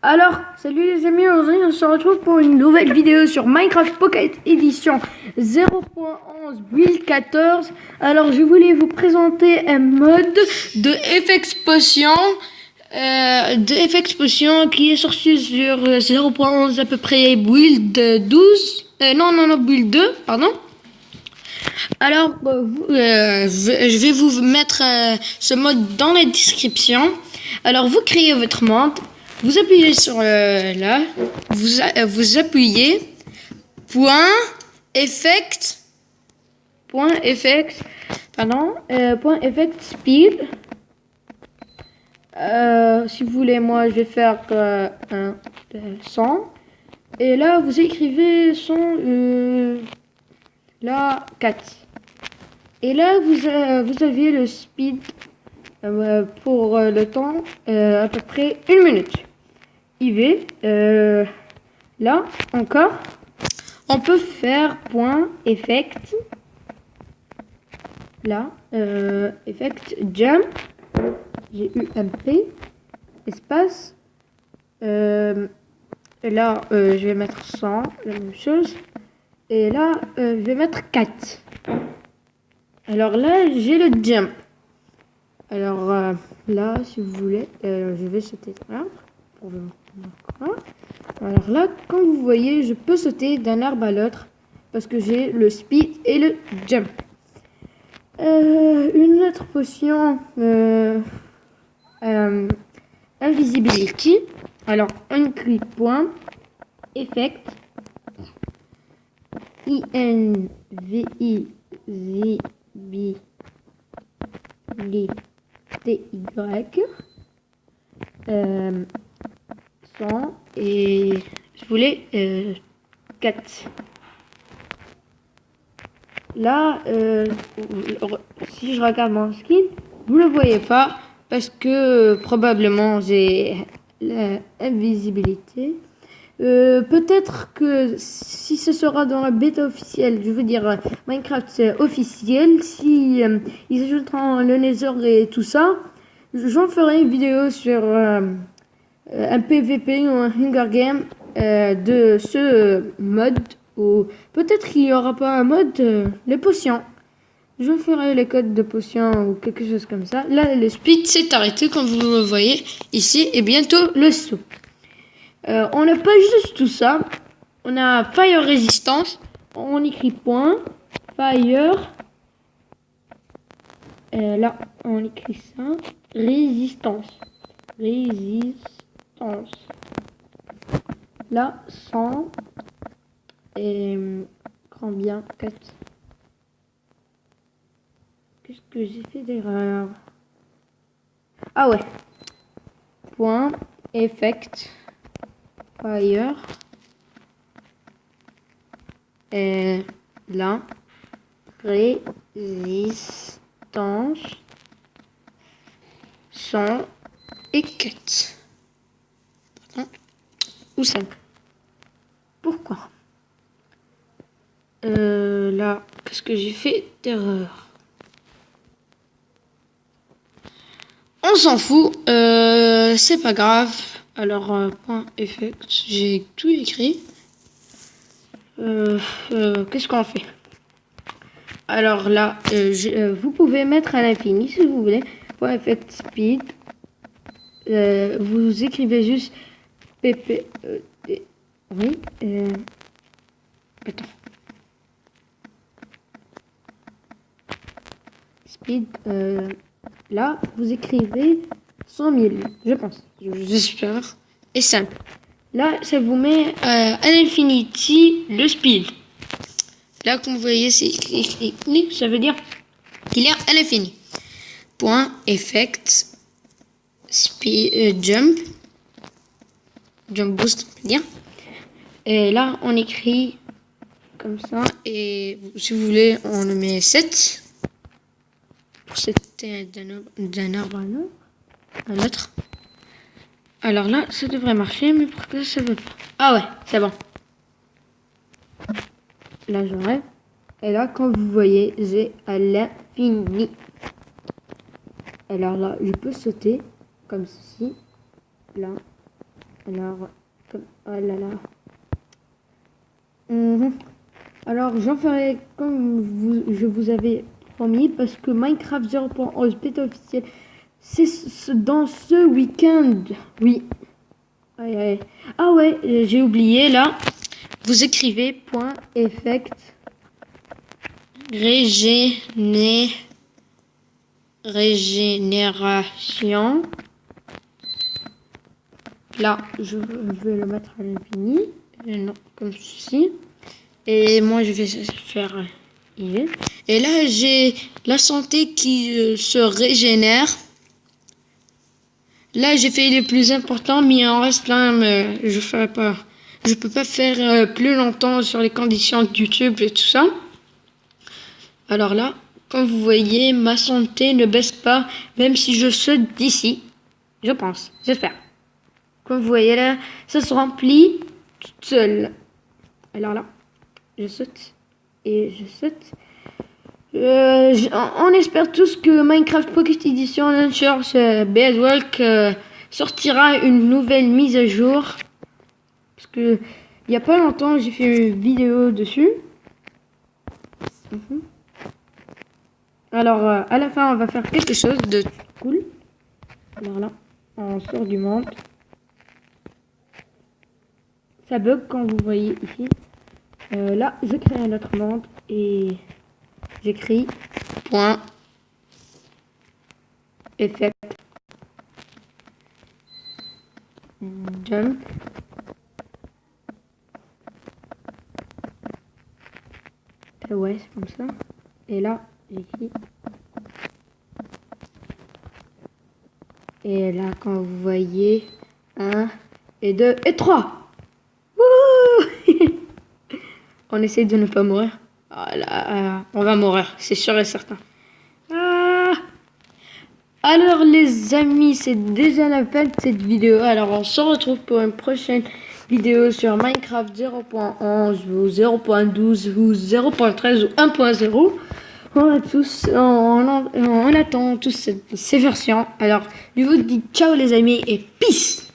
Alors, salut les amis, aujourd'hui on se retrouve pour une nouvelle vidéo sur Minecraft Pocket Edition 0.11 Build 14. Alors, je voulais vous présenter un mode de FX Potion, qui est sorti sur 0.11 à peu près Build 12. Non, Build 2, pardon. Alors, je vais vous mettre ce mode dans la description. Alors, vous créez votre monde. Vous appuyez sur là, vous appuyez point effect speed. Si vous voulez, moi je vais faire 100 et là vous écrivez 100 là 4 et là vous avez le speed pour le temps à peu près 1 minute. IV, là encore, on peut faire point effect, là, effect jump, G-U-M-P, espace, là, je vais mettre 100, la même chose, et là, je vais mettre 4. Alors là, j'ai le jump. Alors là, si vous voulez, je vais sauter d'un arbre. Alors là, comme vous voyez, je peux sauter d'un arbre à l'autre parce que j'ai le speed et le jump. Une autre potion, invisibility. Alors, on écrit point effect invisibility 100 et je voulais 4. Là, si je regarde mon skin, vous le voyez pas parce que probablement j'ai l'invisibilité. Peut-être que si ce sera dans la bêta officielle, je veux dire Minecraft officiel, si ils ajouteront le Nether et tout ça, j'en ferai une vidéo sur un PVP ou un Hunger Game de ce mode, ou peut-être qu'il n'y aura pas un mode les potions. Je ferai les codes de potions ou quelque chose comme ça. Là, le speed s'est arrêté comme vous le voyez ici et bientôt le saut. On n'a pas juste tout ça. On a fire resistance. On écrit point fire. Là, on écrit ça. Résistance. Là, 100 et combien 4. Qu'est-ce que j'ai fait d'erreur? Ah ouais. Point effect fire. Et là, résistance 100 et 4. Pardon. Ou 5. Pourquoi là, qu'est-ce que j'ai fait d'erreur? On s'en fout. C'est pas grave. Alors, point effect, j'ai tout écrit. Qu'est-ce qu'on fait? Alors là, vous pouvez mettre à l'infini si vous voulez. Point effect speed. Vous écrivez juste pp. Oui. Attends. Speed. Là, vous écrivez 100 000, je pense. J'espère. Et simple. Là, ça vous met à l'infinity le speed. Là, comme vous voyez, c'est écrit. Ça veut dire qu'il est à l'infini. Point effect speed jump boost, on peut dire. Et là, on écrit comme ça. Et si vous voulez, on le met 7. Pour sauter d'un arbre à un autre. Alors là, ça devrait marcher, mais pourquoi ça veut pas? Ah ouais, c'est bon. Là, j'enlève. Et là, comme vous voyez, j'ai à l'infini. Alors là, je peux sauter comme ceci. Là. Alors, oh là là. Mhm. Alors, j'en ferai comme je vous avais promis, parce que Minecraft 0.11 bêta officielle, c'est dans ce week-end. Oui. Aïe, aïe. Ah ouais, j'ai oublié là. Vous écrivez point effect régénération. Là, je vais le mettre à l'infini. Non, comme ceci. Et moi, je vais faire IV. Et là, j'ai la santé qui se régénère. Là, j'ai fait les plus importants, mais il en reste plein, mais je ferai pas. Je peux pas faire plus longtemps sur les conditions de YouTube et tout ça. Alors là, comme vous voyez, ma santé ne baisse pas, même si je saute d'ici. Je pense, j'espère. Comme vous voyez là, ça se remplit toute seule. Alors là, je saute et je saute. On espère tous que Minecraft Pocket Edition Launcher Bedwalk sortira une nouvelle mise à jour. Parce que il n'y a pas longtemps, j'ai fait une vidéo dessus. Alors, à la fin, on va faire quelque chose de cool. Alors là, on sort du monde. Ça bug quand vous voyez ici. Là, je crée un autre monde et j'écris point effect jump ouais, c'est comme ça. Et là, j'écris. Et là, quand vous voyez 1 et 2 et 3. On essaie de ne pas mourir. Ah là, on va mourir, c'est sûr et certain. Ah. Alors les amis, c'est déjà la fin de cette vidéo. Alors on se retrouve pour une prochaine vidéo sur Minecraft 0.11 ou 0.12 ou 0.13 ou 1.0. On attend tous ces versions. Alors je vous dis ciao les amis et peace.